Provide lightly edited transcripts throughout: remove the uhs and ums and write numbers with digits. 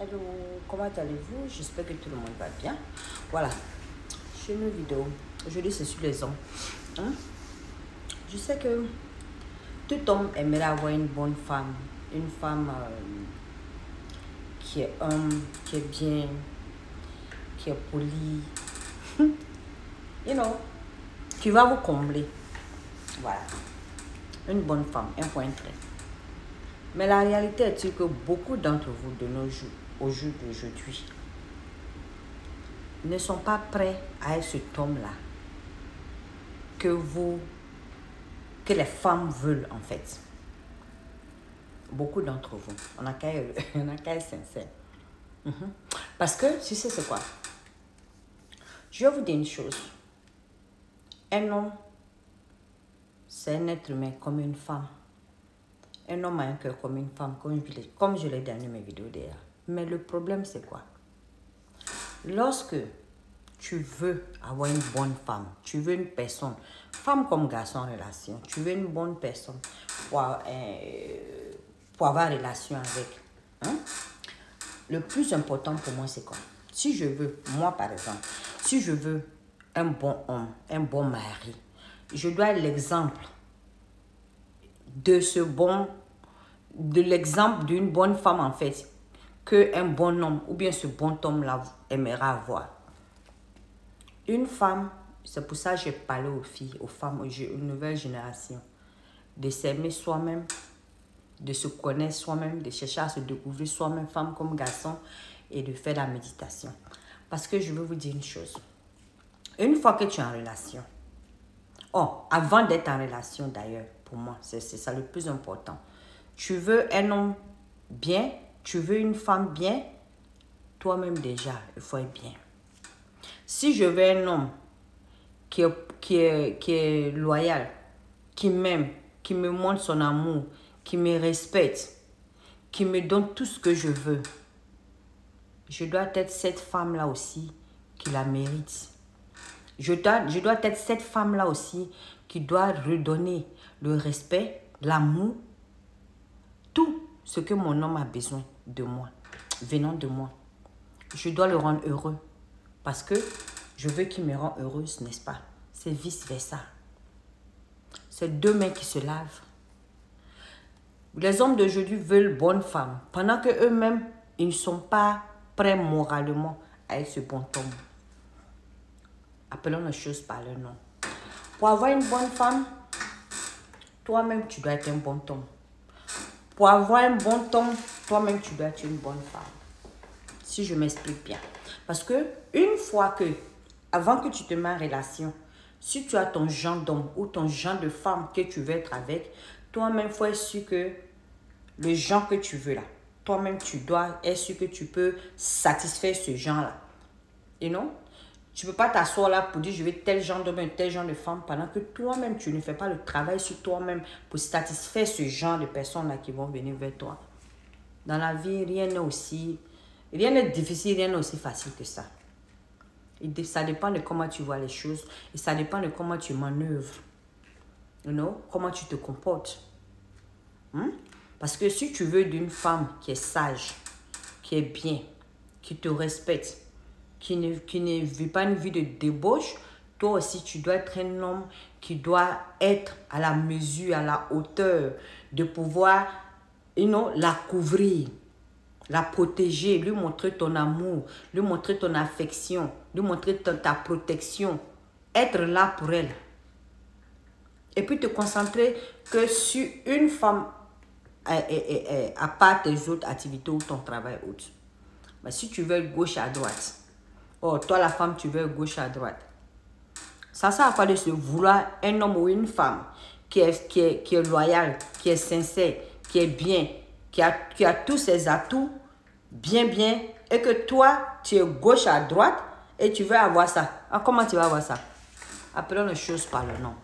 Hello, comment allez-vous? J'espère que tout le monde va bien. Voilà, j'ai une vidéo. Aujourd'hui, c'est sur les hommes. Hein? Je sais que tout homme aimerait avoir une bonne femme. Une femme qui est homme, qui est bien, qui est polie. You know, qui va vous combler. Voilà. Une bonne femme, un point très. Mais la réalité est que beaucoup d'entre vous de nos jours, au jour d'aujourd'hui, ne sont pas prêts à être cet homme-là que les femmes veulent en fait. Beaucoup d'entre vous, on a qu'à être sincère. Parce que, tu sais c'est quoi? Je vais vous dire une chose. Un homme, c'est un être humain comme une femme. Un homme a un cœur comme une femme, comme je l'ai dit dans mes vidéos d'ailleurs. Mais le problème, c'est quoi? Lorsque tu veux avoir une bonne femme, tu veux une personne, femme comme garçon en relation, tu veux une bonne personne pour avoir relation avec. Hein? Le plus important pour moi, c'est quoi? Si je veux, moi par exemple, si je veux un bon homme, un bon mari, je dois être l'exemple de l'exemple d'une bonne femme en fait, qu'un bon homme ou bien ce bon homme-là aimera avoir. Une femme, c'est pour ça que j'ai parlé aux filles, aux femmes, aux nouvelles générations, de s'aimer soi-même, de se connaître soi-même, de chercher à se découvrir soi-même, femme comme garçon, et de faire la méditation. Parce que je veux vous dire une chose. Une fois que tu es en relation, avant d'être en relation d'ailleurs, pour moi, c'est ça le plus important. Tu veux un homme bien, tu veux une femme bien, toi-même déjà, il faut être bien. Si je veux un homme qui est loyal, qui m'aime, qui me montre son amour, qui me respecte, qui me donne tout ce que je veux, je dois être cette femme-là aussi qui la mérite. Je dois être cette femme-là aussi qui doit redonner le respect, l'amour, tout ce que mon homme a besoin de moi, venant de moi. Je dois le rendre heureux parce que je veux qu'il me rende heureuse, n'est-ce pas? C'est vice-versa. C'est deux mains qui se lavent. Les hommes d'aujourd'hui veulent bonne femme, pendant qu'eux-mêmes, ils ne sont pas prêts moralement à être ce bon homme. Appelons les choses par leur nom. Pour avoir une bonne femme, toi-même, tu dois être un bon homme. Pour avoir un bon homme, toi-même, tu dois être une bonne femme. Si je m'explique bien. Parce que une fois que, avant que tu te mets en relation, si tu as ton genre d'homme ou ton genre de femme que tu veux être avec, toi-même, il faut être sûr que le genre que tu veux là, toi-même, tu dois être sûr que tu peux satisfaire ce genre-là. Et non? Tu ne peux pas t'asseoir là pour dire je veux tel genre d'homme, tel genre de femme pendant que toi-même, tu ne fais pas le travail sur toi-même pour satisfaire ce genre de personnes-là qui vont venir vers toi. Dans la vie, rien n'est difficile, rien n'est aussi facile que ça. Et ça dépend de comment tu vois les choses et ça dépend de comment tu manœuvres. You know? Comment tu te comportes. Parce que si tu veux d'une femme qui est sage, qui est bien, qui te respecte, qui ne vit pas une vie de débauche, toi aussi tu dois être un homme qui doit être à la mesure, à la hauteur de pouvoir la couvrir, la protéger, lui montrer ton amour, lui montrer ton affection, lui montrer ta protection, être là pour elle. Et puis te concentrer que sur une femme à part tes autres activités ou ton travail autre. Mais si tu veux gauche à droite, toi la femme tu veux gauche à droite, ça sert à quoi de se vouloir un homme ou une femme qui est loyal, qui est sincère, qui est bien, qui a tous ses atouts, bien, et que toi tu es gauche à droite et tu veux avoir ça. Comment tu vas avoir ça? Appelons les choses par leur nom.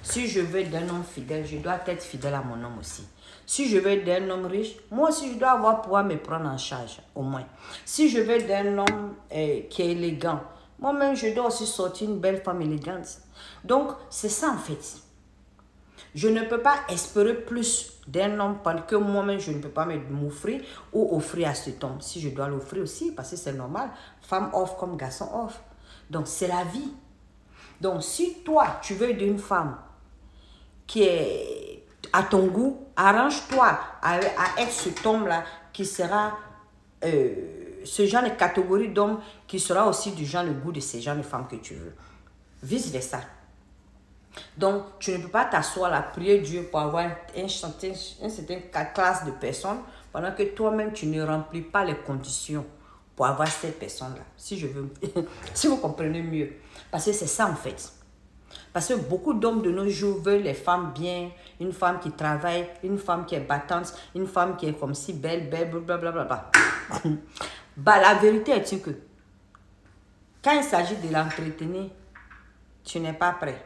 Si je veux d'un homme fidèle, je dois être fidèle à mon homme aussi. Si je veux d'un homme riche, moi aussi je dois pouvoir me prendre en charge, au moins. Si je veux d'un homme qui est élégant, moi-même je dois aussi sortir une belle femme élégante. Donc, c'est ça en fait. Je ne peux pas espérer plus d'un homme pendant que moi-même, je ne peux pas m'offrir ou offrir à cet homme. Si je dois l'offrir aussi, parce que c'est normal. Femme offre comme garçon offre. Donc, c'est la vie. Donc, si toi, tu veux d'une femme qui est à ton goût, arrange-toi à être cet homme-là qui sera ce genre de catégorie d'homme qui sera aussi du genre le goût de ces genres de femmes que tu veux. Vice-versa. Donc, tu ne peux pas t'asseoir là, prier Dieu pour avoir une certaine classe de personnes pendant que toi-même, tu ne remplis pas les conditions pour avoir cette personne-là. Si je veux, si vous comprenez mieux. Parce que c'est ça en fait. Parce que beaucoup d'hommes de nos jours veulent les femmes bien, une femme qui travaille, une femme qui est battante, une femme qui est comme si belle, blablabla. Bah, la vérité est que quand il s'agit de l'entretenir, tu n'es pas prêt.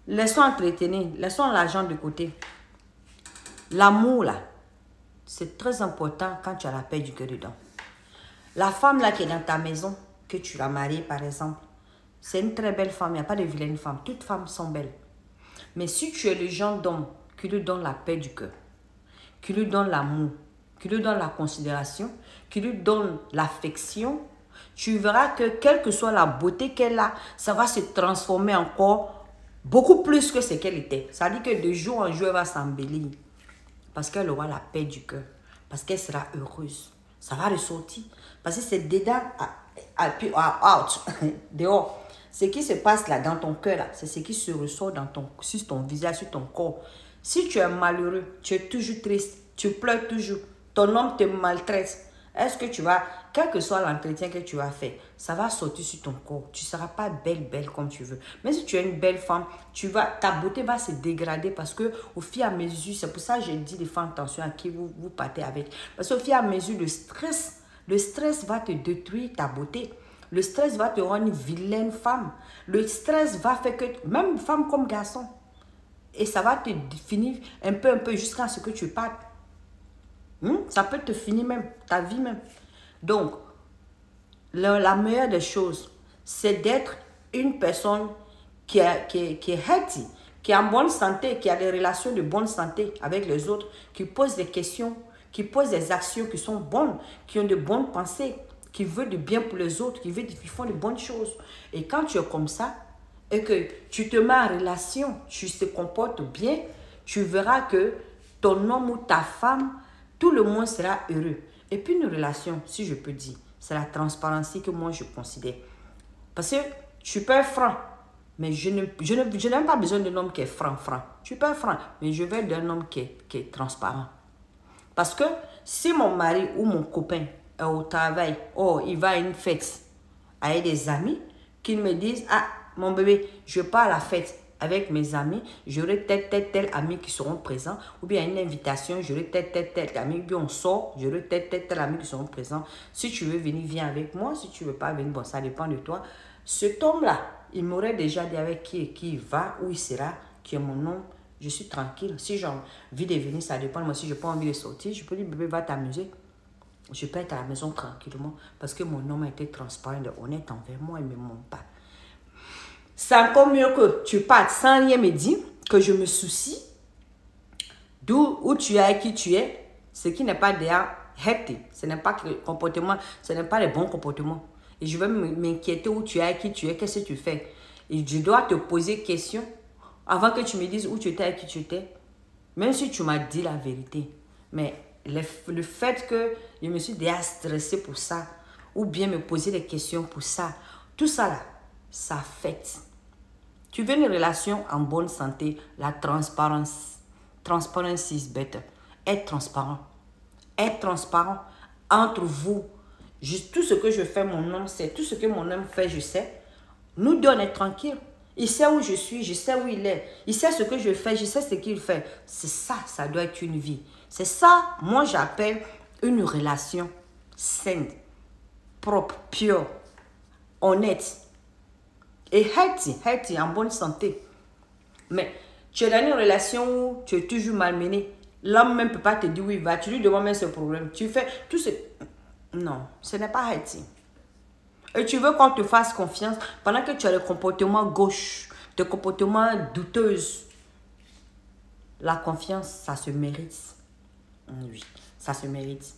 Laissons entretenir, laissons l'argent de côté. L'amour là, c'est très important quand tu as la paix du cœur dedans. La femme là qui est dans ta maison, que tu l'as mariée par exemple, c'est une très belle femme, il n'y a pas de vilaine femme. Toutes femmes sont belles. Mais si tu es le genre d'homme qui lui donne la paix du cœur, qui lui donne l'amour, qui lui donne la considération, qui lui donne l'affection, tu verras que quelle que soit la beauté qu'elle a, ça va se transformer encore beaucoup plus que ce qu'elle était. Ça veut dire que de jour en jour, elle va s'embellir. Parce qu'elle aura la paix du cœur. Parce qu'elle sera heureuse. Ça va ressortir. Parce que c'est dedans, out, dehors. Ce qui se passe là dans ton cœur, là, c'est ce qui se ressort sur ton visage, sur ton corps. Si tu es malheureux, tu es toujours triste, tu pleures toujours, ton homme te maltraite, est-ce que tu vas, quel que soit l'entretien que tu as fait, ça va sortir sur ton corps. Tu ne seras pas belle comme tu veux. Mais si tu es une belle femme, ta beauté va se dégrader parce que au fur et à mesure, c'est pour ça que j'ai dit de faire attention à qui vous partez avec. Parce qu'au fur et à mesure, le stress va te détruire ta beauté. Le stress va te rendre une vilaine femme. Le stress va faire que, même femme comme garçon, et ça va te finir un peu jusqu'à ce que tu partes. Ça peut te finir même, ta vie même. Donc, la meilleure des choses, c'est d'être une personne qui est healthy, qui est en bonne santé, qui a des relations de bonne santé avec les autres, qui pose des questions, qui pose des actions qui sont bonnes, qui ont de bonnes pensées, qui veut du bien pour les autres, qui font de bonnes choses. Et quand tu es comme ça, et que tu te mets en relation, tu te comportes bien, tu verras que ton homme ou ta femme, tout le monde sera heureux. Et puis une relation, si je peux dire, c'est la transparence que moi je considère. Parce que tu peux être franc, mais je n'ai pas besoin d'un homme qui est franc. Tu peux être franc, mais je veux d'un homme qui est transparent. Parce que si mon mari ou mon copain est au travail, il va à une fête avec des amis, qu'ils me disent, ah, mon bébé, je pars à la fête avec mes amis, j'aurai tel ami qui seront présents, ou bien une invitation, j'aurai tel ami, puis on sort, j'aurai tel ami qui seront présents. Si tu veux venir, viens avec moi. Si tu ne veux pas venir, bon, ça dépend de toi. Cet homme-là, il m'aurait déjà dit avec qui il va, où il sera, qui est mon nom. Je suis tranquille. Si j'ai envie de venir, ça dépend. Moi, si je n'ai pas envie de sortir, je peux dire, bébé, va t'amuser. Je peux être à la maison tranquillement parce que mon homme a été transparent et honnête envers moi, il ne me ment pas. C'est encore mieux que tu partes sans rien me dire, que je me soucie où tu es et qui tu es, ce qui n'est pas déjà healthy. Ce n'est pas le comportement, ce n'est pas le bon comportement. Et je vais m'inquiéter où tu es et qui tu es, qu'est-ce que tu fais. Et je dois te poser question avant que tu me dises où tu étais et qui tu étais. Même si tu m'as dit la vérité. Mais le fait que je me suis déjà stressée pour ça, ou bien me poser des questions pour ça, tout ça là, ça affecte. Tu veux une relation en bonne santé, la transparence. Transparency is better. Être transparent. Être transparent entre vous. Tout ce que je fais, mon homme sait. Tout ce que mon homme fait, je sais. Nous deux, on est tranquilles. Il sait où je suis, je sais où il est. Il sait ce que je fais, je sais ce qu'il fait. C'est ça, ça doit être une vie. C'est ça, moi j'appelle une relation saine, propre, pure, honnête et healthy, en bonne santé. Mais tu es dans une relation où tu es toujours malmené. L'homme même ne peut pas te dire où il va. Tu lui demandes même ce problème. Tu fais tout ce... Non, ce n'est pas healthy. Et tu veux qu'on te fasse confiance pendant que tu as le comportement gauche, des comportements douteux. La confiance, ça se mérite. Oui, ça se mérite.